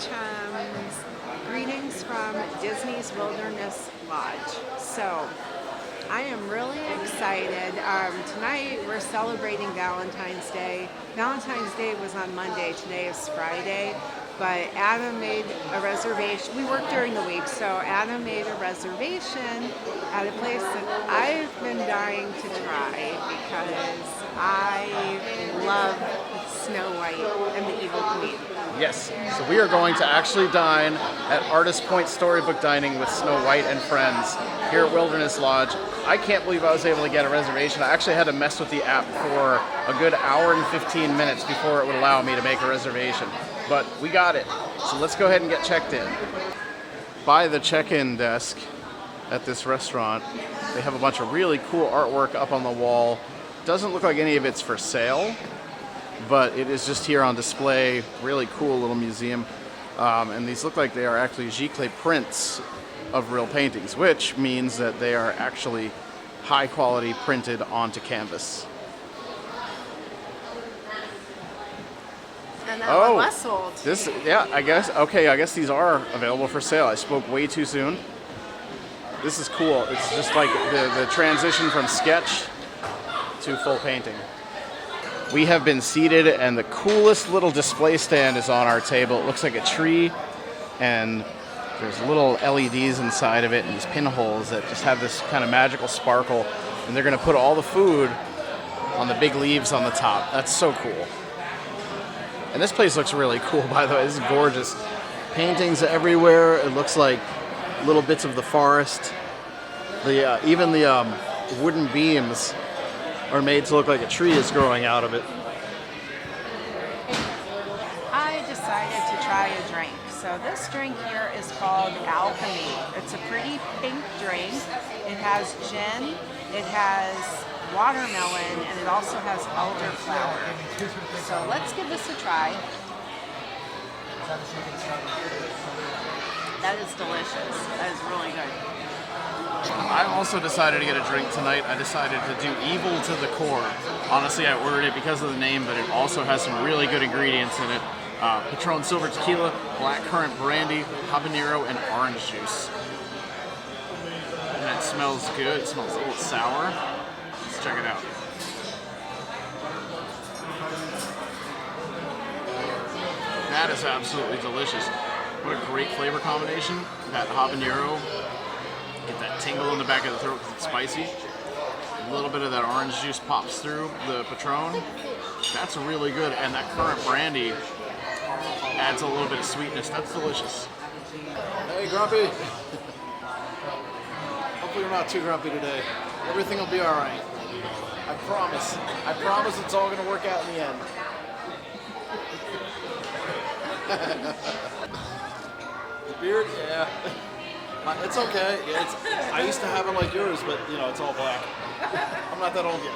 chums. Greetings from Disney's Wilderness Lodge. So, I am really excited. Tonight we're celebrating Valentine's Day. Valentine's Day was on Monday, today is Friday. But Adam made a reservation. We work during the week, so Adam made a reservation at a place that I've been dying to try because I love Snow White and the Evil Queen. Yes, so we are going to actually dine at Artist Point Storybook Dining with Snow White and friends here at Wilderness Lodge. I can't believe I was able to get a reservation. I actually had to mess with the app for a good hour and 15 minutes before it would allow me to make a reservation. But we got it. So let's go ahead and get checked in. By the check-in desk at this restaurant, they have a bunch of really cool artwork up on the wall. Doesn't look like any of it's for sale, but it is just here on display. Really cool little museum. And these look like they are actually giclée prints of real paintings, which means that they are actually high quality printed onto canvas. And that one was sold. I guess these are available for sale. I spoke way too soon. This is cool. It's just like the transition from sketch to full painting. We have been seated and the coolest little display stand is on our table. It looks like a tree and there's little LEDs inside of it and these pinholes that just have this kind of magical sparkle, and they're going to put all the food on the big leaves on the top. That's so cool. And this place looks really cool, by the way. This is gorgeous. Paintings everywhere. It looks like little bits of the forest. Even the wooden beams are made to look like a tree is growing out of it. I decided to try a drink. So this drink here is called Alchemy. It's a pretty pink drink. It has gin, it has watermelon, and it also has elderflower. So let's give this a try. That is delicious. That is really good. I also decided to get a drink tonight. I decided to do Evil to the Core. Honestly, I ordered it because of the name, but it also has some really good ingredients in it. Patron Silver Tequila, blackcurrant brandy, habanero, and orange juice. And it smells good. It smells a little sour. Let's check it out. That is absolutely delicious. What a great flavor combination. That habanero, get that tingle in the back of the throat because it's spicy. A little bit of that orange juice pops through the Patron. That's really good. And that currant brandy adds a little bit of sweetness. That's delicious. Hey, Grumpy. Hopefully you're not too grumpy today. Everything will be all right. I promise. I promise it's all going to work out in the end. The beard, yeah. It's okay. I used to have it like yours, but you know, it's all black. I'm not that old yet.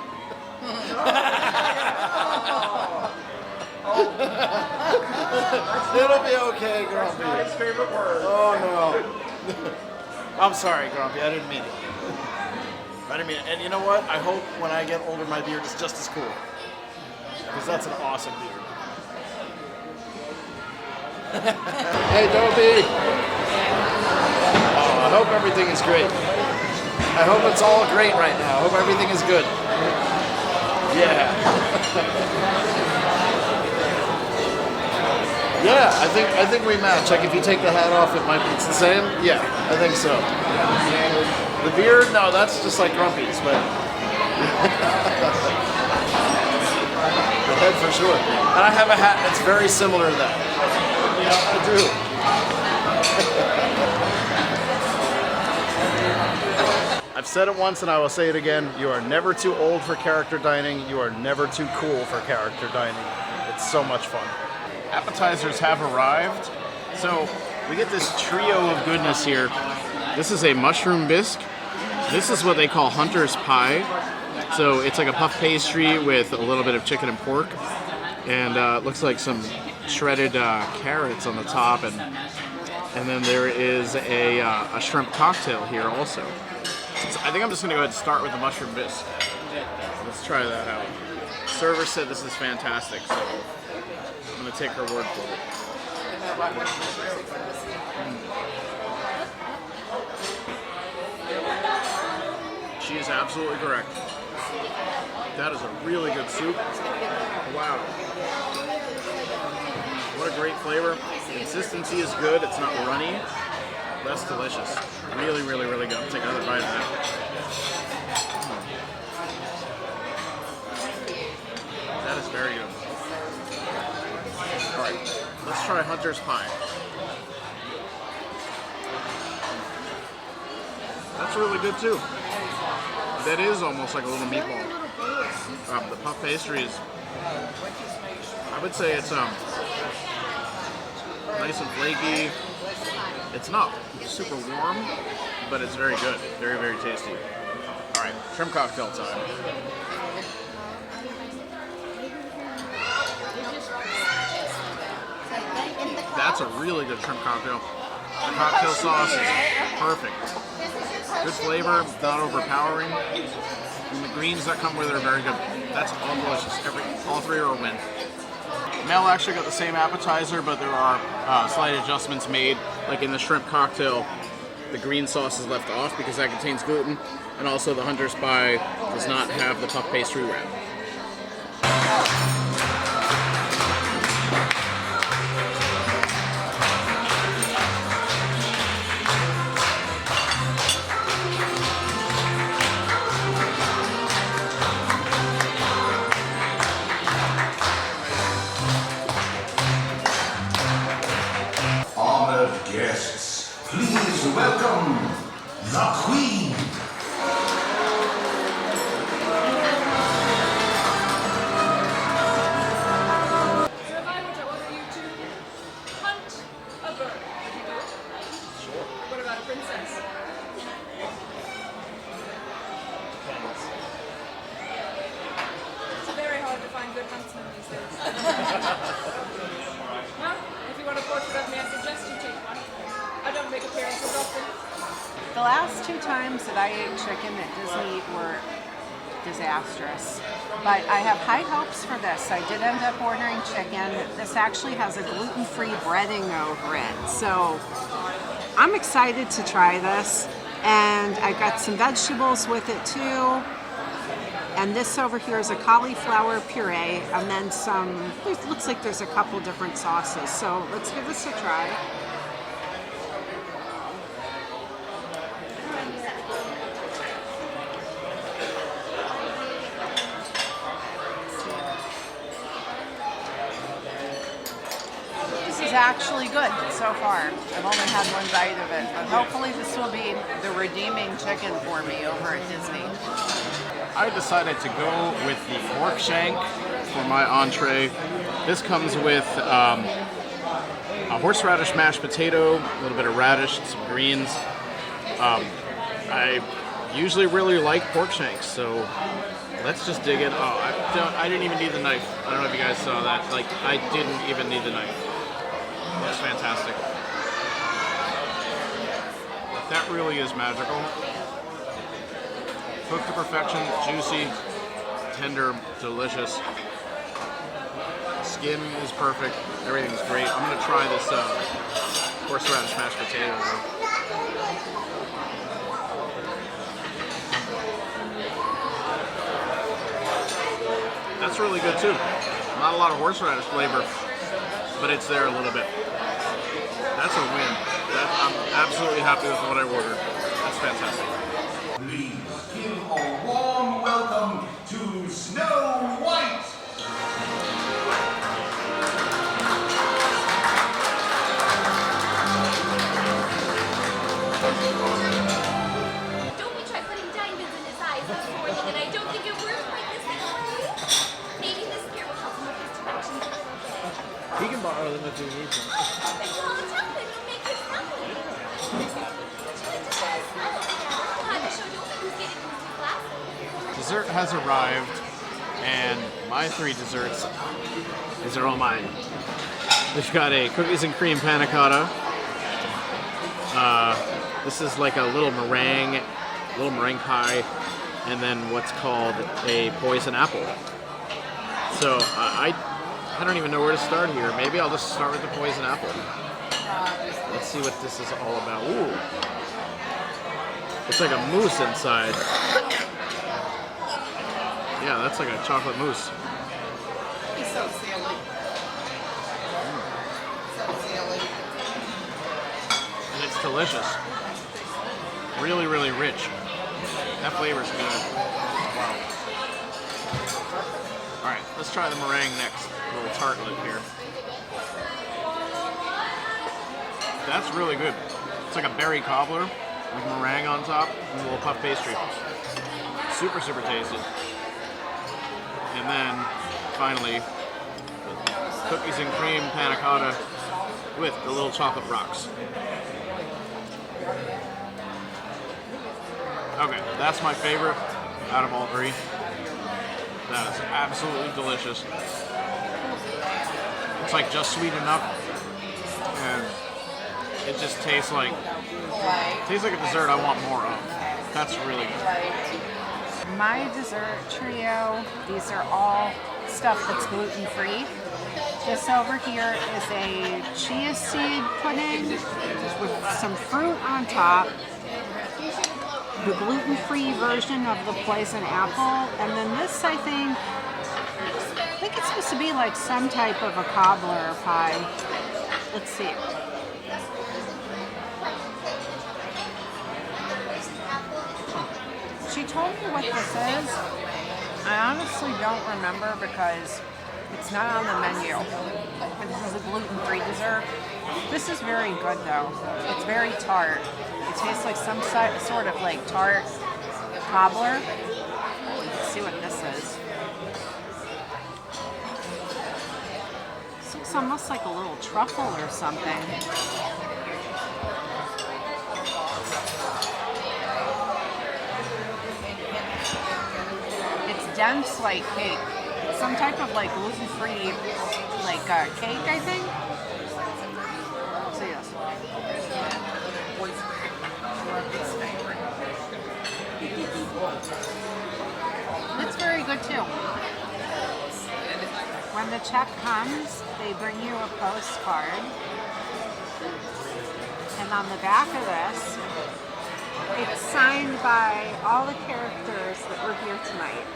It'll be okay, Grumpy. That's not his favorite word. Oh no. I'm sorry, Grumpy. I didn't mean it. I didn't mean it. And you know what? I hope when I get older, my beard is just as cool. Because that's an awesome beard. Hey, Dopey. Oh, I hope everything is great. I hope it's all great right now. I hope everything is good. Yeah. Yeah, I think we match. Like if you take the hat off, it's the same. Yeah, I think so. The beard, no, that's just like Grumpy's, but the head for sure. And I have a hat that's very similar to that. Yeah, I do. I've said it once and I will say it again. You are never too old for character dining. You are never too cool for character dining. It's so much fun. Appetizers have arrived. So we get this trio of goodness here. This is a mushroom bisque. This is what they call Hunter's Pie. So it's like a puff pastry with a little bit of chicken and pork. And it looks like some shredded carrots on the top. And then there is a shrimp cocktail here also. So I think I'm just going to go ahead and start with the mushroom bisque. Let's try that out. The server said this is fantastic, so I'm going to take her word for it. She is absolutely correct. That is a really good soup. Wow. What a great flavor. The consistency is good. It's not runny. That's delicious. Really, really, really good. I'll take another bite of that. That is very good. All right, let's try Hunter's Pie. That's really good too. That is almost like a little meatball. The puff pastry is, I would say it's nice and flaky. It's not super warm, but it's very good. Very, very tasty. All right, shrimp cocktail time. That's a really good shrimp cocktail. The cocktail sauce is perfect. Good flavor, not overpowering. And the greens that come with it are very good. That's all delicious. All three are a win. Mel actually got the same appetizer, but there are slight adjustments made. Like in the shrimp cocktail, the green sauce is left off because that contains gluten, and also the Hunter's Pie does not have the puff pastry wrap. Honored guests, please welcome the Queen. So if I were to order you to hunt a bird, would you do it? Sure. What about a princess? It's very hard to find good huntsmen these days. Well, if you want a portrait of me, I suggest you take one. I don't make appearances often. The last 2 times that I ate chicken at Disney were disastrous. But I have high hopes for this. I did end up ordering chicken. This actually has a gluten-free breading over it. So I'm excited to try this. And I've got some vegetables with it too. And this over here is a cauliflower puree, and then some, it looks like there's a couple different sauces. So let's give this a try. This is actually good so far. I've only had one bite of it, but hopefully this will be the redeeming chicken for me over at Disney. I decided to go with the pork shank for my entree. This comes with a horseradish mashed potato, a little bit of radish, some greens. I usually really like pork shanks, so let's just dig in. Oh, I didn't even need the knife. I don't know if you guys saw that. Like, I didn't even need the knife. That's fantastic. That really is magical. Cooked to perfection, juicy, tender, delicious. Skin is perfect. Everything's great. I'm gonna try this horseradish mashed potato now. That's really good too. Not a lot of horseradish flavor, but it's there a little bit. That's a win. I'm absolutely happy with what I ordered. That's fantastic. Please give a warm welcome to Snow White. Don't we try putting diamonds in his eyes this morning, and I don't think it worked like this anyway. Maybe this pair will help him with his directions a little bit. He can borrow them if he needs them. Well, tell him it'll make his happy. I'm sure you'll think who's getting these 2 glasses. Dessert has arrived, and my 3 desserts, these are all mine. We've got a cookies and cream panna cotta. This is like a little meringue pie, and then what's called a poison apple. So I don't even know where to start here. Maybe I'll just start with the poison apple. Let's see what this is all about. Ooh. It's like a mousse inside. Yeah, that's like a chocolate mousse. He's so silly. So silly. And it's delicious. Really, really rich. That flavor's good. Wow. Alright, let's try the meringue next. A little tartlet here. That's really good. It's like a berry cobbler with meringue on top and a little puff pastry. Super, super tasty. And then, finally, the cookies and cream panna cotta with the little chocolate rocks. Okay, that's my favorite out of all three. That is absolutely delicious. It's like just sweet enough, and it just tastes like a dessert I want more of. That's really good. My dessert trio, these are all stuff that's gluten-free. This over here is a chia seed pudding with some fruit on top, the gluten-free version of the poison apple, and then this I think it's supposed to be like some type of a cobbler pie. Let's see. She told me what this is. I honestly don't remember because it's not on the menu. And this is a gluten-free dessert. This is very good though. It's very tart. It tastes like some sort of like tart cobbler. Let's see what this is. This looks almost like a little truffle or something. It's dense like cake. Some type of like gluten-free like cake, I think. See this. It's very good too. When the check comes, they bring you a postcard. And on the back of this, it's signed by all the characters that were here tonight.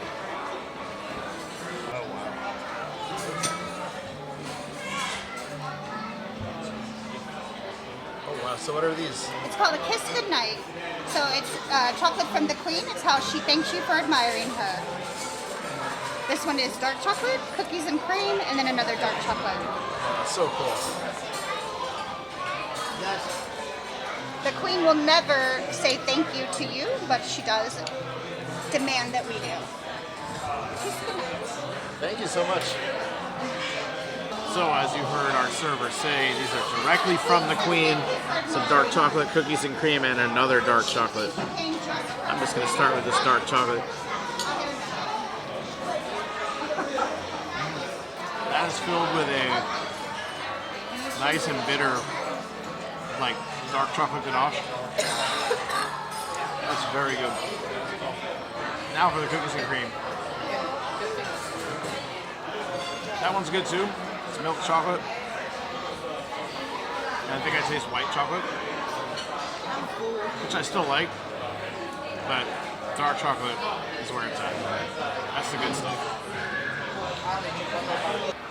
Oh wow, so what are these? It's called A Kiss Goodnight. So it's chocolate from the Queen. It's how she thanks you for admiring her. This one is dark chocolate, cookies and cream, and then another dark chocolate. So cool. The Queen will never say thank you to you, but she does demand that we do. Kiss Goodnight. Thank you so much. So as you heard our server say, these are directly from the Queen. Some dark chocolate, cookies and cream, and another dark chocolate. I'm just going to start with this dark chocolate. That is filled with a nice and bitter, like, dark chocolate ganache. That's very good. Now for the cookies and cream. That one's good too. It's milk chocolate. And I think I taste white chocolate, which I still like, but dark chocolate is where it's at. That's the good stuff.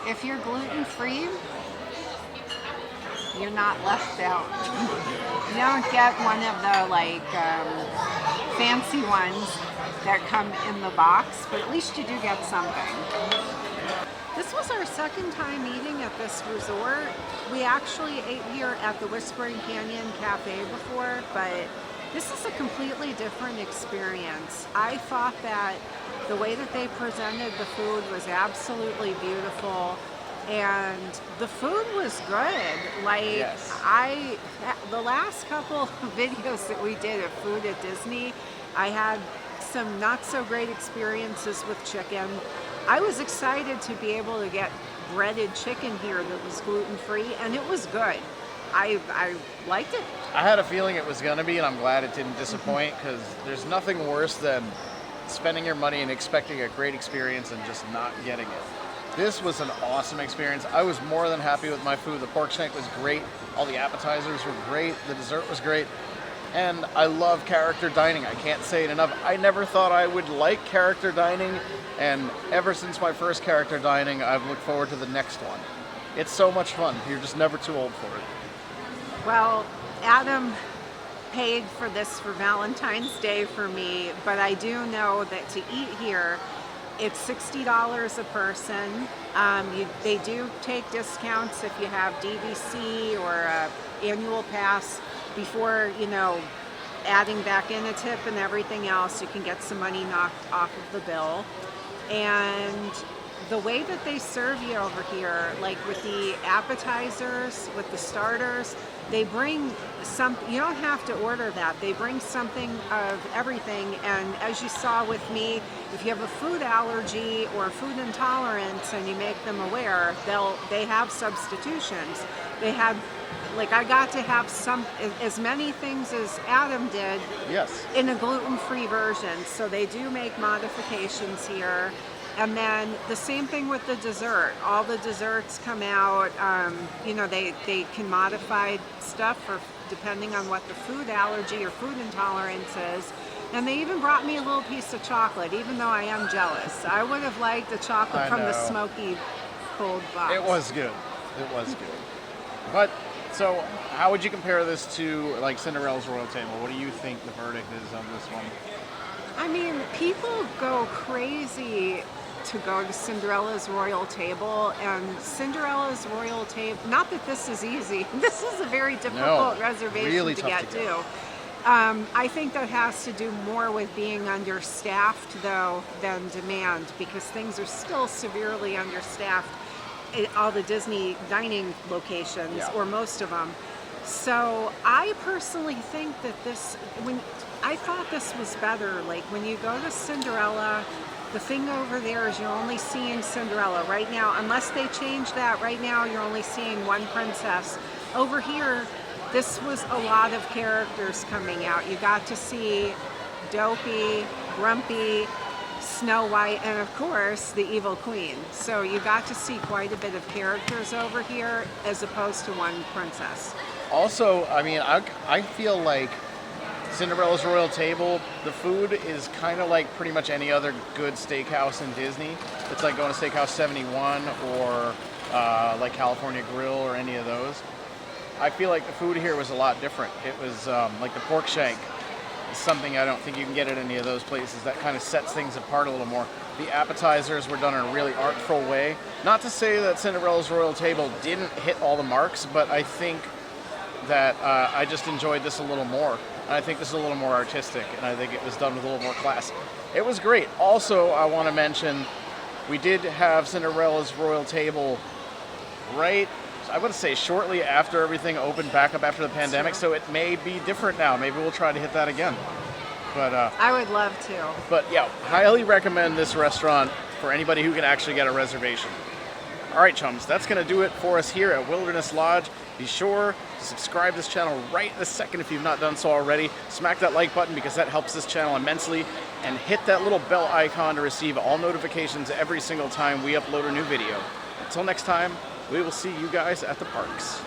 If you're gluten-free, you're not left out. You don't get one of the like fancy ones that come in the box, but at least you do get something. This was our second time eating at this resort. We actually ate here at the Whispering Canyon Cafe before, but this is a completely different experience. I thought that the way that they presented the food was absolutely beautiful, and the food was good. Like, Yes. the last couple of videos that we did of food at Disney, I had some not so great experiences with chicken. I was excited to be able to get breaded chicken here that was gluten-free, and it was good. I liked it. I had a feeling it was gonna be, and I'm glad it didn't disappoint, because there's nothing worse than spending your money and expecting a great experience and just not getting it. This was an awesome experience. I was more than happy with my food. The pork shank was great. All the appetizers were great. The dessert was great. And I love character dining. I can't say it enough. I never thought I would like character dining, and ever since my first character dining, I've looked forward to the next one. It's so much fun. You're just never too old for it. Well, Adam paid for this for Valentine's Day for me, but I do know that to eat here, it's $60 a person. They do take discounts if you have DVC or annual pass. Before, adding back in a tip and everything else, you can get some money knocked off of the bill. And the way that they serve you over here, like with the appetizers, with the starters, they bring you don't have to order that. They bring something of everything. And as you saw with me, if you have a food allergy or food intolerance and you make them aware, they have substitutions. They had, like, I got to have as many things as Adam did. Yes. In a gluten-free version. So they do make modifications here. And then the same thing with the dessert. All the desserts come out, they can modify stuff depending on what the food allergy or food intolerance is. And they even brought me a little piece of chocolate, even though I am jealous. I would have liked the chocolate from the smoky cold box. It was good. It was good. But, so, how would you compare this to, like, Cinderella's Royal Table? What do you think the verdict is on this one? I mean, people go crazy to go to Cinderella's Royal Table, and Cinderella's Royal Table, not that this is easy, this is a very difficult reservation really to tough get to get. I think that has to do more with being understaffed, though, than demand, because things are still severely understaffed at all the Disney dining locations, or most of them. So I personally think that I thought this was better. Like, when you go to Cinderella, the thing over there is you're only seeing Cinderella right now. Unless they change that, right now you're only seeing one princess. Over here, this was a lot of characters coming out. You got to see Dopey, Grumpy, Snow White, and of course, the Evil Queen. So you got to see quite a bit of characters over here as opposed to one princess. Also, I mean, I feel like Cinderella's Royal Table, the food is kind of like pretty much any other good steakhouse in Disney. It's like going to Steakhouse 71 or like California Grill or any of those. I feel like the food here was a lot different. It was like the pork shank is something I don't think you can get at any of those places. That kind of sets things apart a little more. The appetizers were done in a really artful way. Not to say that Cinderella's Royal Table didn't hit all the marks, but I think that I just enjoyed this a little more. And I think this is a little more artistic, and I think it was done with a little more class. It was great. Also, I want to mention, we did have Cinderella's Royal Table I would say shortly after everything opened back up after the pandemic, so it may be different now. Maybe we'll try to hit that again. But I would love to. But yeah, highly recommend this restaurant for anybody who can actually get a reservation. All right, chums, that's going to do it for us here at Wilderness Lodge. Be sure to subscribe to this channel right this second if you've not done so already. Smack that like button because that helps this channel immensely. And hit that little bell icon to receive all notifications every single time we upload a new video. Until next time, we will see you guys at the parks.